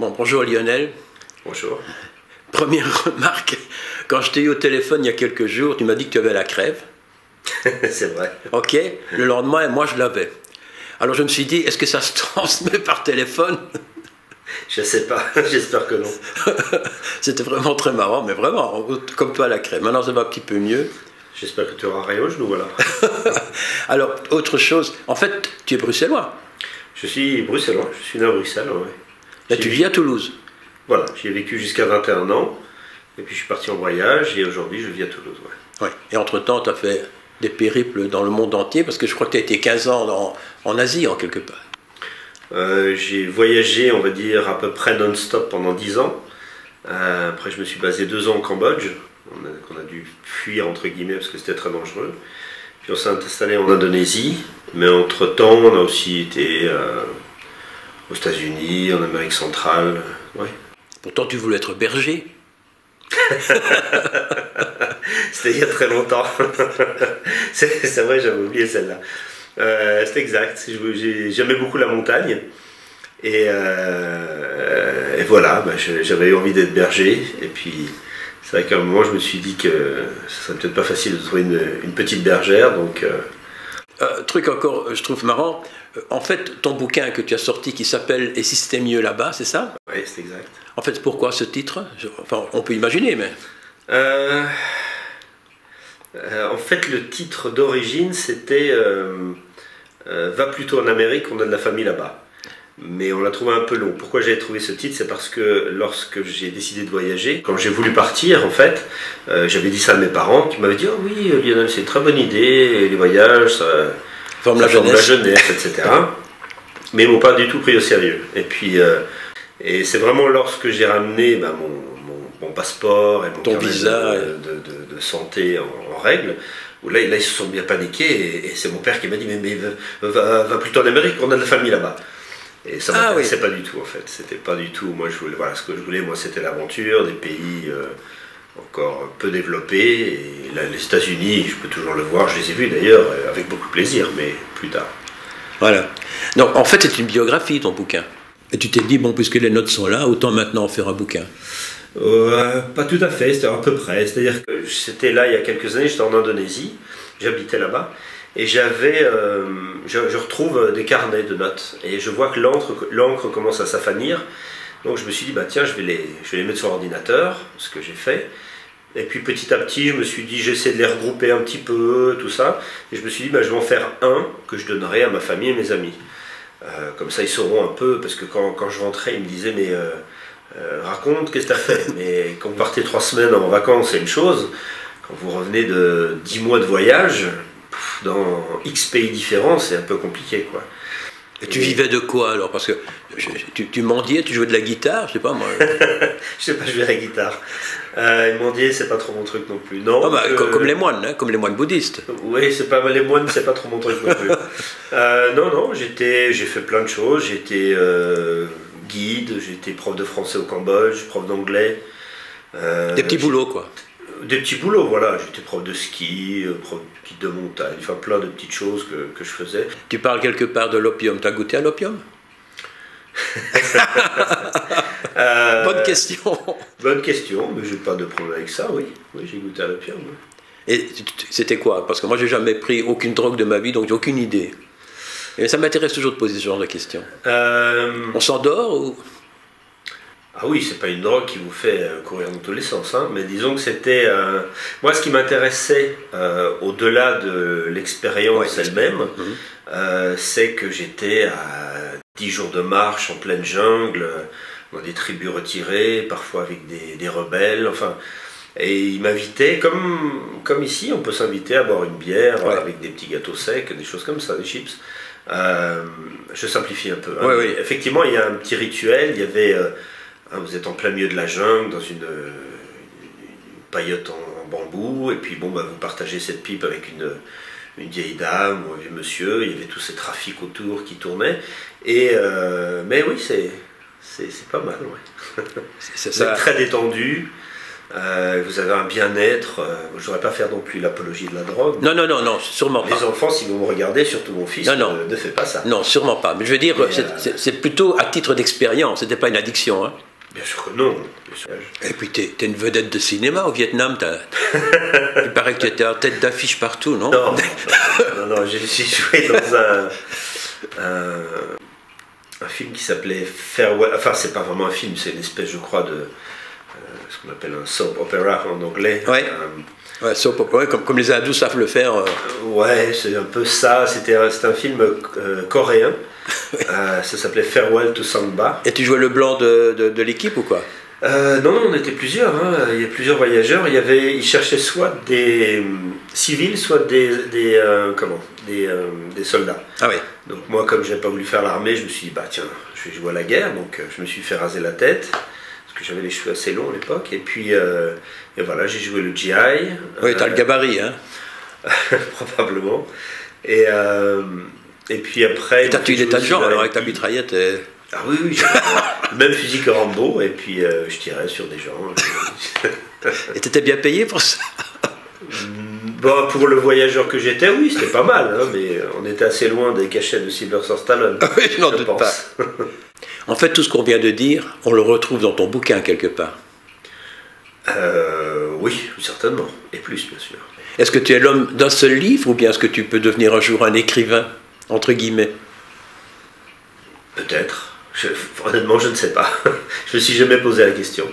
Bon, bonjour Lionel. Bonjour. Première remarque, quand je t'ai eu au téléphone il y a quelques jours, tu m'as dit que tu avais la crève. C'est vrai. Ok, le lendemain, moi je l'avais. Alors je me suis dit, est-ce que ça se transmet par téléphone? Je sais pas, j'espère que non. C'était vraiment très marrant, mais vraiment, comme toi la crève. Maintenant ça va un petit peu mieux. J'espère que tu auras rien au genou, voilà. Alors, autre chose, en fait, tu es bruxellois. Je suis bruxellois, je suis né à Bruxelles, ouais. Là, tu vis à Toulouse. Voilà, j'y ai vécu jusqu'à 21 ans, et puis je suis parti en voyage, et aujourd'hui je vis à Toulouse, ouais. Ouais. Et entre-temps, tu as fait des périples dans le monde entier, parce que je crois que tu as été 15 ans en Asie, en quelque part. J'ai voyagé, on va dire, à peu près non-stop pendant 10 ans. Après, je me suis basé 2 ans au Cambodge, qu'on a dû fuir, entre guillemets, parce que c'était très dangereux. Puis on s'est installé en Indonésie, mais entre-temps, on a aussi été aux États-Unis, en Amérique centrale. Ouais. Pourtant, tu voulais être berger. C'était il y a très longtemps. C'est vrai, j'avais oublié celle-là. C'est exact. J'aimais beaucoup la montagne. Et voilà, j'avais envie d'être berger. Et puis, c'est vrai qu'à un moment, je me suis dit que ce serait peut-être pas facile de trouver une petite bergère. Donc, truc encore, je trouve marrant. En fait, ton bouquin que tu as sorti qui s'appelle « Et si c'était mieux là-bas », c'est ça? Oui, c'est exact. En fait, pourquoi ce titre? Enfin, on peut imaginer, mais... En fait, le titre d'origine, c'était Va plutôt en Amérique, on a de la famille là-bas. Mais on l'a trouvé un peu long. Pourquoi j'ai trouvé ce titre? C'est parce que lorsque j'ai décidé de voyager, quand j'ai voulu partir, en fait, j'avais dit ça à mes parents, qui m'avaient dit « Oh oui, Lionel, c'est une très bonne idée, les voyages, ça forme la jeunesse, etc. » Mais ils m'ont pas du tout pris au sérieux. Et puis, et c'est vraiment lorsque j'ai ramené mon passeport et mon visa de santé en règle, où là, ils se sont bien paniqués, et c'est mon père qui m'a dit « Mais va plutôt en Amérique, on a de la famille là-bas. » Et ça m'intéressait pas du tout, en fait. C'était pas du tout. Moi, voilà, ce que je voulais, moi, c'était l'aventure, des pays encore peu développés. Et là, les États-Unis, je peux toujours le voir, je les ai vus d'ailleurs, avec beaucoup de plaisir, mais plus tard. Voilà. Donc, en fait, c'est une biographie, ton bouquin. Et tu t'es dit, bon, puisque les notes sont là, autant maintenant en faire un bouquin. Pas tout à fait, c'était à peu près. C'est-à-dire que c'était là il y a quelques années, j'étais en Indonésie, j'habitais là-bas. Et je retrouve des carnets de notes et je vois que l'encre commence à s'affanir. Donc je me suis dit, bah tiens, je vais les mettre sur l'ordinateur, ce que j'ai fait. Et puis petit à petit, je me suis dit, j'essaie de les regrouper un petit peu, tout ça. Et je me suis dit, bah, je vais en faire un que je donnerai à ma famille et mes amis. Comme ça, ils sauront un peu, parce que quand je rentrais, ils me disaient, mais raconte, qu'est-ce que tu as fait? Mais quand vous partez 3 semaines en vacances, c'est une chose. Quand vous revenez de 10 mois de voyage, dans X pays différents, c'est un peu compliqué, quoi. Et tu vivais de quoi alors? Parce que tu mendiais, tu jouais de la guitare, je sais pas moi. Je sais pas jouer à la guitare. Mendier, c'est pas trop mon truc non plus. Non. Ah bah, comme les moines, hein, comme les moines bouddhistes. Oui, c'est pas les moines, c'est pas trop mon truc non plus. Non, j'ai fait plein de choses. J'ai été guide, j'ai été prof de français au Cambodge, prof d'anglais. Des petits boulots, quoi. Des petits boulots, voilà. J'étais prof de ski, prof de montagne, enfin plein de petites choses que je faisais. Tu parles quelque part de l'opium. Tu as goûté à l'opium? Bonne question. Bonne question, mais j'ai pas de problème avec ça, oui. Oui, j'ai goûté à l'opium. Oui. Et c'était quoi? Parce que moi, j'ai jamais pris aucune drogue de ma vie, donc j'ai aucune idée. Et ça m'intéresse toujours de poser ce genre de questions. On s'endort ou... Ah oui, c'est pas une drogue qui vous fait courir dans tous les sens, hein, mais disons que c'était... moi, ce qui m'intéressait, au-delà de l'expérience elle-même, c'est que j'étais à 10 jours de marche en pleine jungle, dans des tribus retirées, parfois avec des rebelles, enfin... Et ils m'invitaient, comme ici, on peut s'inviter à boire une bière avec des petits gâteaux secs, des choses comme ça, des chips. Je simplifie un peu. Hein. Oui. Effectivement, il y a un petit rituel, il y avait... vous êtes en plein milieu de la jungle, dans une paillote en bambou, et puis bon, bah, vous partagez cette pipe avec une vieille dame ou un vieux monsieur, il y avait tous ces trafics autour qui tournaient, mais oui, c'est pas mal, ouais. C'est très détendu, vous avez un bien-être. Je ne voudrais pas faire non plus l'apologie de la drogue. Non, sûrement pas. Les enfants, si vous me regardez, surtout mon fils, ne fait pas ça. Non, sûrement pas. Mais je veux dire, c'est plutôt à titre d'expérience, c'était pas une addiction. Hein. Bien sûr que non. Et puis, t'es une vedette de cinéma au Vietnam. Il paraît que tu étais en tête d'affiche partout, non? Non, j'ai joué dans un film qui s'appelait Farewell. Enfin, c'est pas vraiment un film, c'est une espèce, je crois, de ce qu'on appelle un soap opera en anglais. Ouais. Soap opera, comme les hindous savent le faire. Ouais, c'est un peu ça. C'était un film coréen. Ça s'appelait Farewell to Sangba. Et tu jouais le blanc de l'équipe ou quoi? Non, on était plusieurs. Hein. Il y a plusieurs voyageurs. Ils cherchaient soit des civils, soit des soldats. Ah oui. Donc moi, comme je n'avais pas voulu faire l'armée, je me suis dit, bah tiens, je vais jouer à la guerre. Donc je me suis fait raser la tête, parce que j'avais les cheveux assez longs à l'époque. Et puis, et voilà, j'ai joué le GI. Oui, t'as le gabarit, hein. Probablement. Et puis après... T'as tué des tas de gens, alors avec ta mitraillette... Ah oui, le même fusil que Rambo, et puis je tirais sur des gens. Et t'étais bien payé pour ça? Bon, pour le voyageur que j'étais, oui, c'était pas mal, hein, mais on était assez loin des cachets de Sylvester Stallone. Ah oui, je n'en doute pas. En fait, tout ce qu'on vient de dire, on le retrouve dans ton bouquin quelque part. Oui, certainement, et plus, bien sûr. Est-ce que tu es l'homme d'un seul livre, ou bien est-ce que tu peux devenir un jour un écrivain, entre guillemets? Peut-être. Honnêtement, je ne sais pas. Je me suis jamais posé la question.